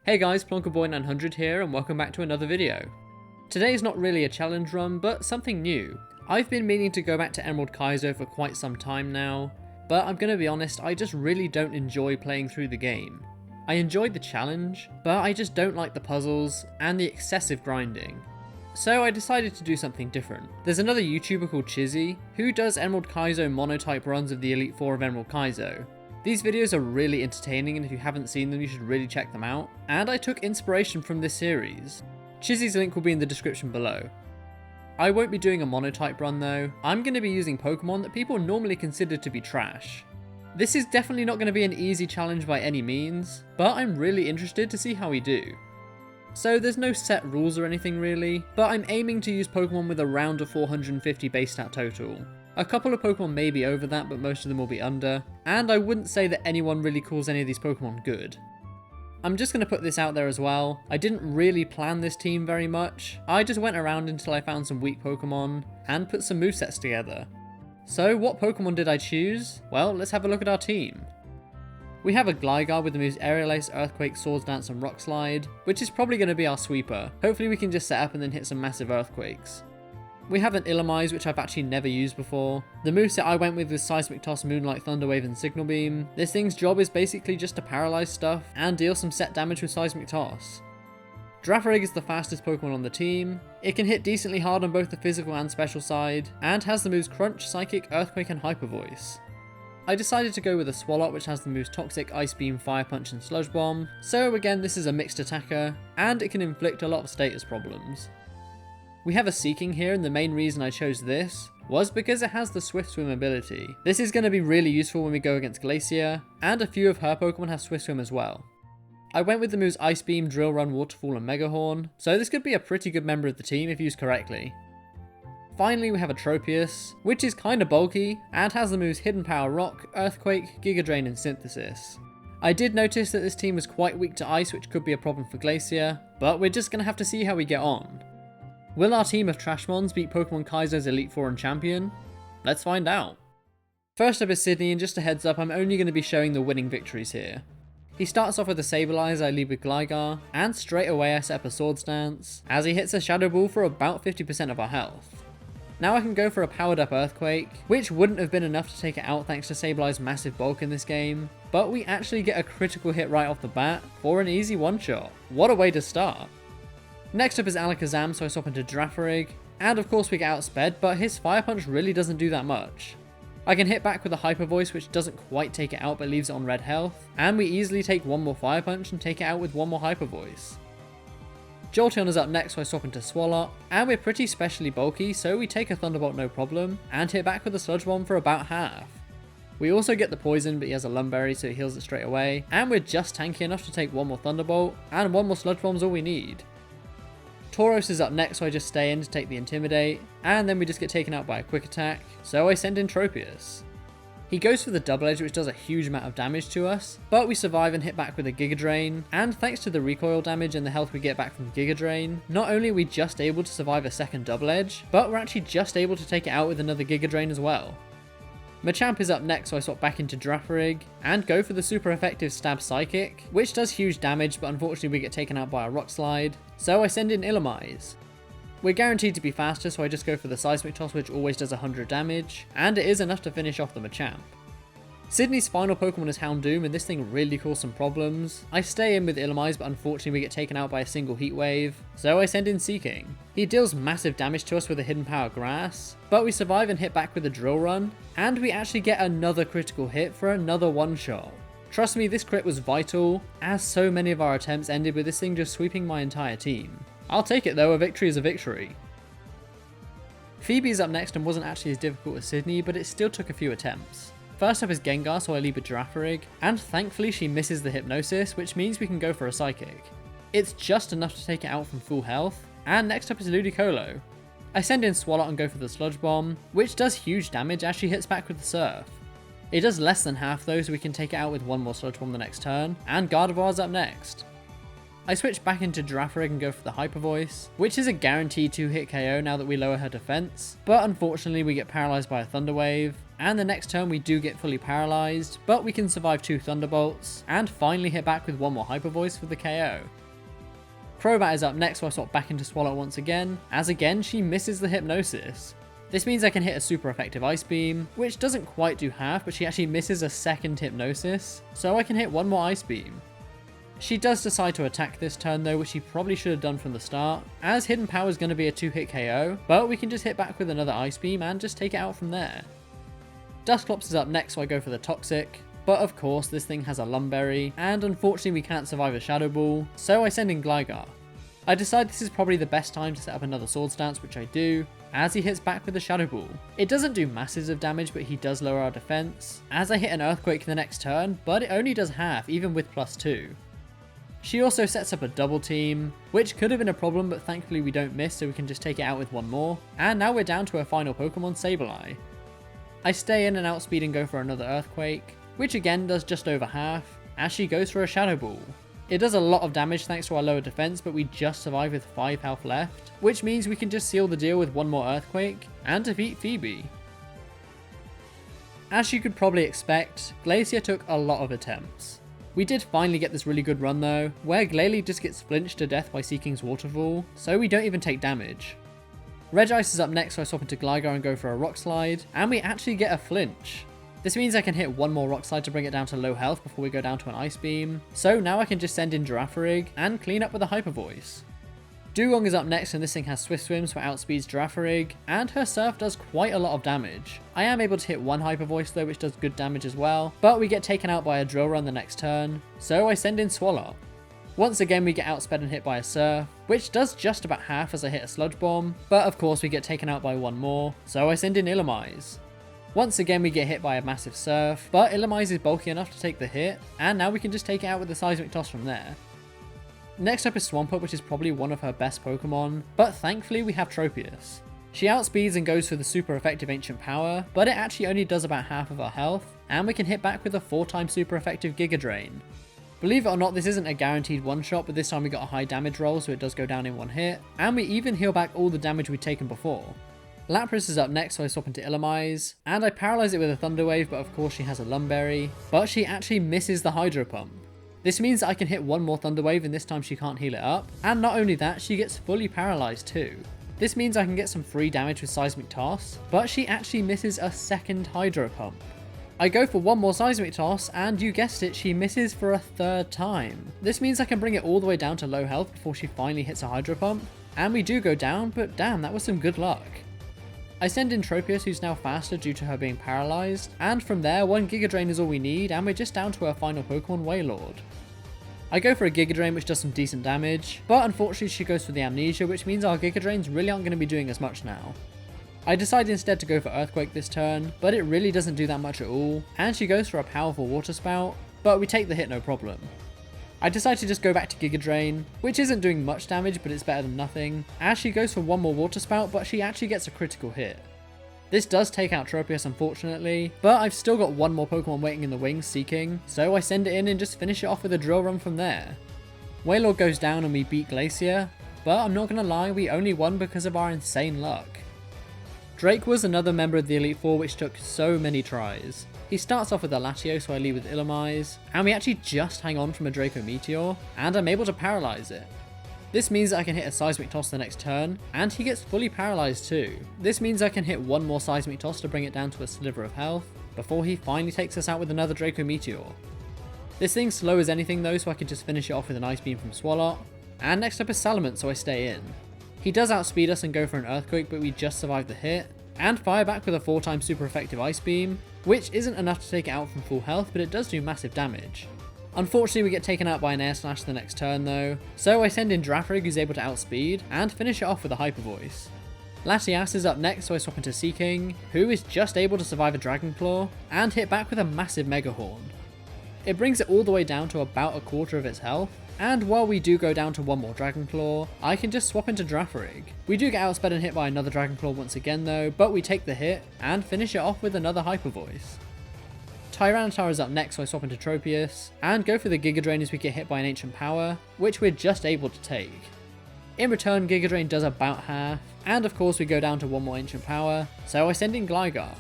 Hey guys, Plonkerboy900 here and welcome back to another video. Today is not really a challenge run, but something new. I've been meaning to go back to Emerald Kaizo for quite some time now, but I'm gonna be honest, I just really don't enjoy playing through the game. I enjoyed the challenge, but I just don't like the puzzles and the excessive grinding. So I decided to do something different. There's another YouTuber called Chizzy, who does Emerald Kaizo monotype runs of the Elite Four of Emerald Kaizo. These videos are really entertaining, and if you haven't seen them you should really check them out, and I took inspiration from this series. Chizzy's link will be in the description below. I won't be doing a monotype run though, I'm going to be using Pokemon that people normally consider to be trash. This is definitely not going to be an easy challenge by any means, but I'm really interested to see how we do. So there's no set rules or anything really, but I'm aiming to use Pokemon with around a 450 base stat total. A couple of Pokemon may be over that, but most of them will be under, and I wouldn't say that anyone really calls any of these Pokemon good. I'm just going to put this out there as well, I didn't really plan this team very much, I just went around until I found some weak Pokemon, and put some movesets together. So what Pokemon did I choose? Well, let's have a look at our team. We have a Gligar with the moves Aerial Ace, Earthquake, Swords Dance and Rock Slide, which is probably going to be our sweeper. Hopefully we can just set up and then hit some massive Earthquakes. We have an Illumise, which I've actually never used before. The moveset I went with was Seismic Toss, Moonlight, Thunder Wave and Signal Beam. This thing's job is basically just to paralyze stuff and deal some set damage with Seismic Toss. Drafarig is the fastest Pokemon on the team. It can hit decently hard on both the physical and special side, and has the moves Crunch, Psychic, Earthquake and Hyper Voice. I decided to go with a Swalot, which has the moves Toxic, Ice Beam, Fire Punch and Sludge Bomb, so again this is a mixed attacker, and it can inflict a lot of status problems. We have a Seeking here, and the main reason I chose this was because it has the Swift Swim ability. This is going to be really useful when we go against Glacier, and a few of her Pokemon have Swift Swim as well. I went with the moves Ice Beam, Drill Run, Waterfall and Mega Horn, so this could be a pretty good member of the team if used correctly. Finally we have a Tropius, which is kinda bulky, and has the moves Hidden Power Rock, Earthquake, Giga Drain and Synthesis. I did notice that this team was quite weak to Ice, which could be a problem for Glacier, but we're just going to have to see how we get on. Will our team of Trashmons beat Pokemon Kaizo's Elite Four and Champion? Let's find out. First up is Sydney, and just a heads up, I'm only going to be showing the winning victories here. He starts off with a Sableye, I lead with Gligar, and straight away I set up a Swords Dance, as he hits a Shadow Ball for about 50% of our health. Now I can go for a powered up Earthquake, which wouldn't have been enough to take it out thanks to Sableye's massive bulk in this game, but we actually get a critical hit right off the bat for an easy one-shot. What a way to start. Next up is Alakazam, so I swap into Drafarig, and of course we get outsped, but his Fire Punch really doesn't do that much. I can hit back with a Hyper Voice, which doesn't quite take it out but leaves it on red health, and we easily take one more Fire Punch and take it out with one more Hyper Voice. Jolteon is up next, so I swap into Swalot, and we're pretty specially bulky, so we take a Thunderbolt no problem, and hit back with a Sludge Bomb for about half. We also get the poison, but he has a Lumberry, so he heals it straight away, and we're just tanky enough to take one more Thunderbolt, and one more Sludge Bomb's all we need. Tauros is up next, so I just stay in to take the Intimidate, and then we just get taken out by a Quick Attack, so I send in Tropius. He goes for the Double Edge, which does a huge amount of damage to us, but we survive and hit back with a Giga Drain, and thanks to the recoil damage and the health we get back from Giga Drain, not only are we just able to survive a second Double Edge, but we're actually just able to take it out with another Giga Drain as well. Machamp is up next, so I swap back into Drafarig, and go for the super effective Stab Psychic, which does huge damage, but unfortunately we get taken out by a Rock Slide, so I send in Illumise. We're guaranteed to be faster, so I just go for the Seismic Toss, which always does 100 damage, and it is enough to finish off the Machamp. Sydney's final Pokemon is Houndoom, and this thing really caused some problems. I stay in with Illumise, but unfortunately we get taken out by a single Heat Wave, so I send in Seeking. He deals massive damage to us with a Hidden Power Grass, but we survive and hit back with a Drill Run, and we actually get another critical hit for another one-shot. Trust me, this crit was vital, as so many of our attempts ended with this thing just sweeping my entire team. I'll take it though, a victory is a victory. Phoebe's up next and wasn't actually as difficult as Sydney, but it still took a few attempts. First up is Gengar, so I lead with Drafarig, and thankfully she misses the Hypnosis, which means we can go for a Psychic. It's just enough to take it out from full health, and next up is Ludicolo. I send in Swalot and go for the Sludge Bomb, which does huge damage as she hits back with the Surf. It does less than half though, so we can take it out with one more Sludge Bomb the next turn, and Gardevoir's up next. I switch back into Drafarig and go for the Hyper Voice, which is a guaranteed 2-hit KO now that we lower her defense, but unfortunately we get paralyzed by a Thunder Wave, and the next turn we do get fully paralyzed, but we can survive 2 Thunderbolts, and finally hit back with one more Hyper Voice for the KO. Crobat is up next, so I swap back into Swallow once again, as again she misses the Hypnosis. This means I can hit a super effective Ice Beam, which doesn't quite do half, but she actually misses a second Hypnosis, so I can hit one more Ice Beam. She does decide to attack this turn though, which she probably should have done from the start, as Hidden Power is going to be a 2-hit KO, but we can just hit back with another Ice Beam and just take it out from there. Dusclops is up next, so I go for the Toxic, but of course this thing has a Lumberry, and unfortunately we can't survive a Shadow Ball, so I send in Gligar. I decide this is probably the best time to set up another Swords Dance, which I do, as he hits back with the Shadow Ball. It doesn't do masses of damage, but he does lower our defense, as I hit an Earthquake the next turn, but it only does half, even with +2. She also sets up a double team, which could have been a problem, but thankfully we don't miss, so we can just take it out with one more, and now we're down to our final Pokemon, Sableye. I stay in and outspeed and go for another Earthquake, which again does just over half, as she goes for a Shadow Ball. It does a lot of damage thanks to our lower defense, but we just survive with 5 health left, which means we can just seal the deal with one more Earthquake, and defeat Phoebe. As you could probably expect, Glacier took a lot of attempts. We did finally get this really good run though, where Glalie just gets flinched to death by Seeking's Waterfall, so we don't even take damage. Regice is up next, so I swap into Gligar and go for a Rock Slide, and we actually get a flinch. This means I can hit one more Rock Slide to bring it down to low health before we go down to an Ice Beam, so now I can just send in Girafarig and clean up with a Hyper Voice. Dugong is up next, and this thing has Swift Swim, so it outspeeds Girafarig, and her Surf does quite a lot of damage. I am able to hit one Hyper Voice though, which does good damage as well, but we get taken out by a Drill Run the next turn, so I send in Swallow. Once again we get outsped and hit by a Surf, which does just about half as I hit a Sludge Bomb, but of course we get taken out by one more, so I send in Illumise. Once again we get hit by a massive Surf, but Illumise is bulky enough to take the hit, and now we can just take it out with the Seismic Toss from there. Next up is Swampert, which is probably one of her best Pokemon, but thankfully we have Tropius. She outspeeds and goes for the super effective Ancient Power, but it actually only does about half of our health, and we can hit back with a 4-time super effective Giga Drain. Believe it or not, this isn't a guaranteed one-shot, but this time we got a high damage roll, so it does go down in one hit, and we even heal back all the damage we'd taken before. Lapras is up next, so I swap into Illumise, and I paralyze it with a Thunder Wave, but of course she has a Lumberry, but she actually misses the Hydro Pump. This means that I can hit one more Thunder Wave, and this time she can't heal it up, and not only that, she gets fully paralyzed too. This means I can get some free damage with Seismic Toss, but she actually misses a second Hydro Pump. I go for one more Seismic Toss, and you guessed it, she misses for a third time. This means I can bring it all the way down to low health before she finally hits a Hydro Pump, and we do go down, but damn, that was some good luck. I send in Tropius, who's now faster due to her being paralyzed, and from there, one Giga Drain is all we need, and we're just down to our final Pokemon, Wailord. I go for a Giga Drain, which does some decent damage, but unfortunately she goes for the Amnesia, which means our Giga Drains really aren't going to be doing as much now. I decide instead to go for Earthquake this turn, but it really doesn't do that much at all, and she goes for a powerful Water Spout, but we take the hit no problem. I decide to just go back to Giga Drain, which isn't doing much damage, but it's better than nothing, as she goes for one more Water Spout, but she actually gets a critical hit. This does take out Tropius unfortunately, but I've still got one more Pokemon waiting in the wings, Seeking, so I send it in and just finish it off with a Drill Run from there. Wailord goes down and we beat Glacier, but I'm not gonna lie, we only won because of our insane luck. Drake was another member of the Elite Four which took so many tries. He starts off with a Latios, so I lead with Illumise, and we actually just hang on from a Draco Meteor, and I'm able to paralyze it. This means that I can hit a Seismic Toss the next turn, and he gets fully paralyzed too. This means I can hit one more Seismic Toss to bring it down to a sliver of health, before he finally takes us out with another Draco Meteor. This thing's slow as anything though, so I can just finish it off with an Ice Beam from Swalot, and next up is Salamence, so I stay in. He does outspeed us and go for an Earthquake, but we just survive the hit, and fire back with a 4-time super effective Ice Beam, which isn't enough to take it out from full health, but it does do massive damage. Unfortunately we get taken out by an Air Slash the next turn though, so I send in Girafarig, who's able to outspeed, and finish it off with a Hyper Voice. Latias is up next, so I swap into Seeking, who is just able to survive a Dragon Claw, and hit back with a massive Mega Horn. It brings it all the way down to about a quarter of its health, and while we do go down to one more Dragon Claw, I can just swap into Girafarig. We do get outsped and hit by another Dragon Claw once again though, but we take the hit, and finish it off with another Hyper Voice. Tyranitar is up next, so I swap into Tropius, and go for the Giga Drain as we get hit by an Ancient Power, which we're just able to take. In return, Giga Drain does about half, and of course we go down to one more Ancient Power, so I send in Gligar.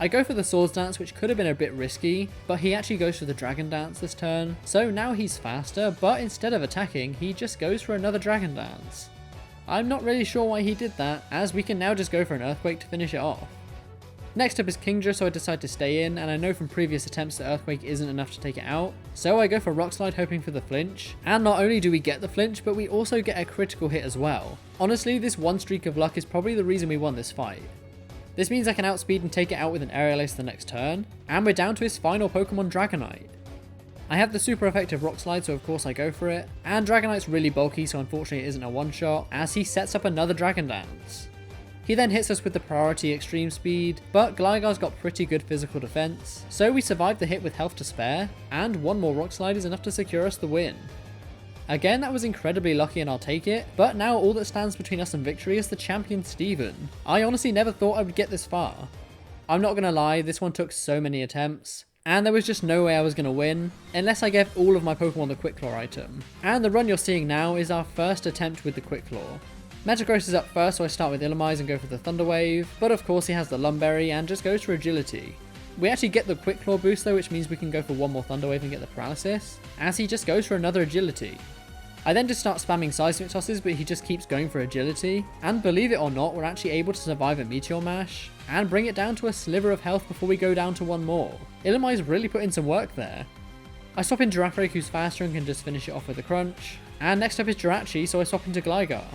I go for the Swords Dance, which could have been a bit risky, but he actually goes for the Dragon Dance this turn, so now he's faster, but instead of attacking, he just goes for another Dragon Dance. I'm not really sure why he did that, as we can now just go for an Earthquake to finish it off. Next up is Kingdra, so I decide to stay in, and I know from previous attempts that Earthquake isn't enough to take it out, so I go for Rock Slide hoping for the flinch, and not only do we get the flinch, but we also get a critical hit as well. Honestly, this one streak of luck is probably the reason we won this fight. This means I can outspeed and take it out with an Aerial Ace the next turn, and we're down to his final Pokemon, Dragonite. I have the super effective Rock Slide, so of course I go for it, and Dragonite's really bulky, so unfortunately it isn't a one-shot, as he sets up another Dragon Dance. He then hits us with the priority Extreme Speed, but Gligar's got pretty good physical defense, so we survive the hit with health to spare, and one more Rock Slide is enough to secure us the win. Again, that was incredibly lucky and I'll take it, but now all that stands between us and victory is the champion Steven. I honestly never thought I would get this far. I'm not gonna lie, this one took so many attempts, and there was just no way I was gonna win, unless I gave all of my Pokemon the Quick Claw item. And the run you're seeing now is our first attempt with the Quick Claw. Metagross is up first, so I start with Illumise and go for the Thunder Wave, but of course he has the Lumberry and just goes for Agility. We actually get the Quick Claw boost though, which means we can go for one more Thunder Wave and get the Paralysis, as he just goes for another Agility. I then just start spamming Seismic Tosses, but he just keeps going for Agility, and believe it or not, we're actually able to survive a Meteor Mash, and bring it down to a sliver of health before we go down to one more. Illumise really put in some work there. I swap in Girafarig, who's faster and can just finish it off with a Crunch, and next up is Jirachi, so I swap into Gligar.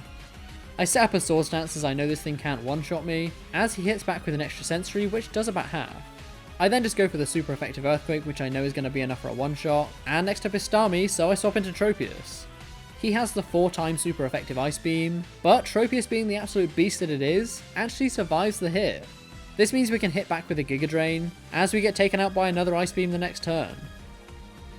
I set up a Swords Dance as I know this thing can't one-shot me, as he hits back with an extra Sensory, which does about half. I then just go for the super effective Earthquake, which I know is going to be enough for a one-shot, and next up is Starmie, so I swap into Tropius. He has the 4-time super effective Ice Beam, but Tropius, being the absolute beast that it is, actually survives the hit. This means we can hit back with a Giga Drain, as we get taken out by another Ice Beam the next turn.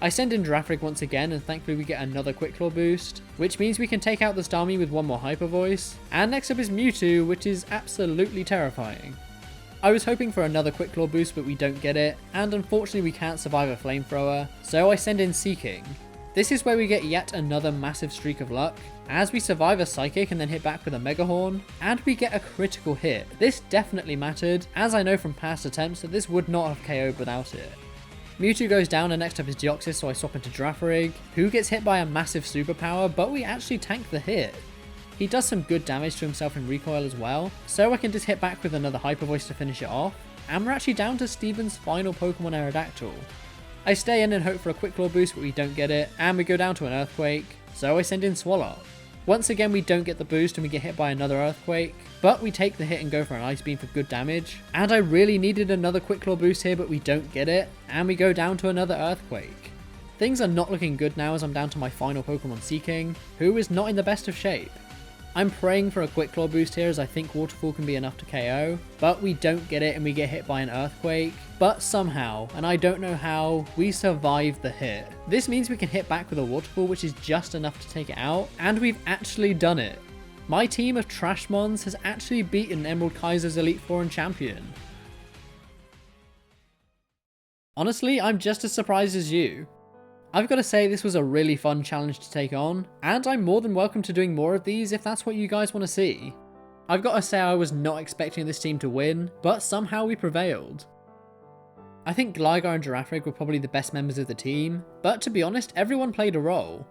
I send in Girafarig once again, and thankfully we get another Quick Claw boost, which means we can take out the Starmie with one more Hyper Voice, and next up is Mewtwo, which is absolutely terrifying. I was hoping for another Quick Claw boost, but we don't get it, and unfortunately we can't survive a Flamethrower, so I send in Seeking. This is where we get yet another massive streak of luck, as we survive a Psychic and then hit back with a Mega Horn, and we get a critical hit. This definitely mattered, as I know from past attempts that this would not have KO'd without it. Mewtwo goes down, and next up is Deoxys, so I swap into Girafarig, who gets hit by a massive superpower, but we actually tank the hit. He does some good damage to himself in recoil as well, so I can just hit back with another Hyper Voice to finish it off, and we're actually down to Steven's final Pokemon, Aerodactyl. I stay in and hope for a Quick Claw boost, but we don't get it, and we go down to an Earthquake, so I send in Swallow. Once again we don't get the boost and we get hit by another Earthquake, but we take the hit and go for an Ice Beam for good damage, and I really needed another Quick Claw boost here, but we don't get it, and we go down to another Earthquake. Things are not looking good now as I'm down to my final Pokemon, Seeking, who is not in the best of shape. I'm praying for a Quick Claw boost here as I think Waterfall can be enough to KO, but we don't get it and we get hit by an Earthquake, but somehow, and I don't know how, we survive the hit. This means we can hit back with a Waterfall, which is just enough to take it out, and we've actually done it. My team of Trashmons has actually beaten Emerald Kaizo's Elite Four and champion. Honestly, I'm just as surprised as you. I've got to say this was a really fun challenge to take on, and I'm more than welcome to doing more of these if that's what you guys want to see. I've got to say I was not expecting this team to win, but somehow we prevailed. I think Gligar and Girafarig were probably the best members of the team, but to be honest, everyone played a role.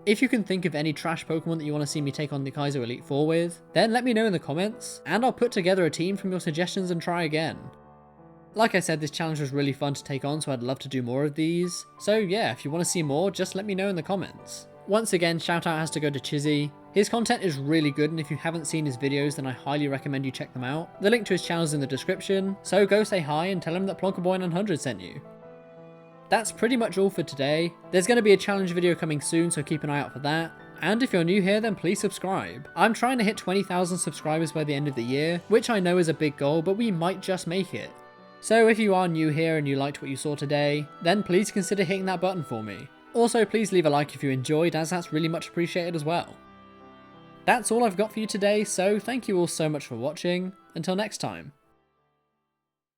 If you can think of any trash Pokemon that you want to see me take on the Kaizo Elite Four with, then let me know in the comments, and I'll put together a team from your suggestions and try again. Like I said, this challenge was really fun to take on, so I'd love to do more of these. So yeah, if you want to see more, just let me know in the comments. Once again, shout out has to go to Chizzy. His content is really good, and if you haven't seen his videos, then I highly recommend you check them out. The link to his channel is in the description, so go say hi and tell him that Plonkerboy900 sent you. That's pretty much all for today. There's going to be a challenge video coming soon, so keep an eye out for that. And if you're new here, then please subscribe. I'm trying to hit 20,000 subscribers by the end of the year, which I know is a big goal, but we might just make it. So if you are new here and you liked what you saw today, then please consider hitting that button for me. Also, please leave a like if you enjoyed, as that's really much appreciated as well. That's all I've got for you today, so thank you all so much for watching. Until next time.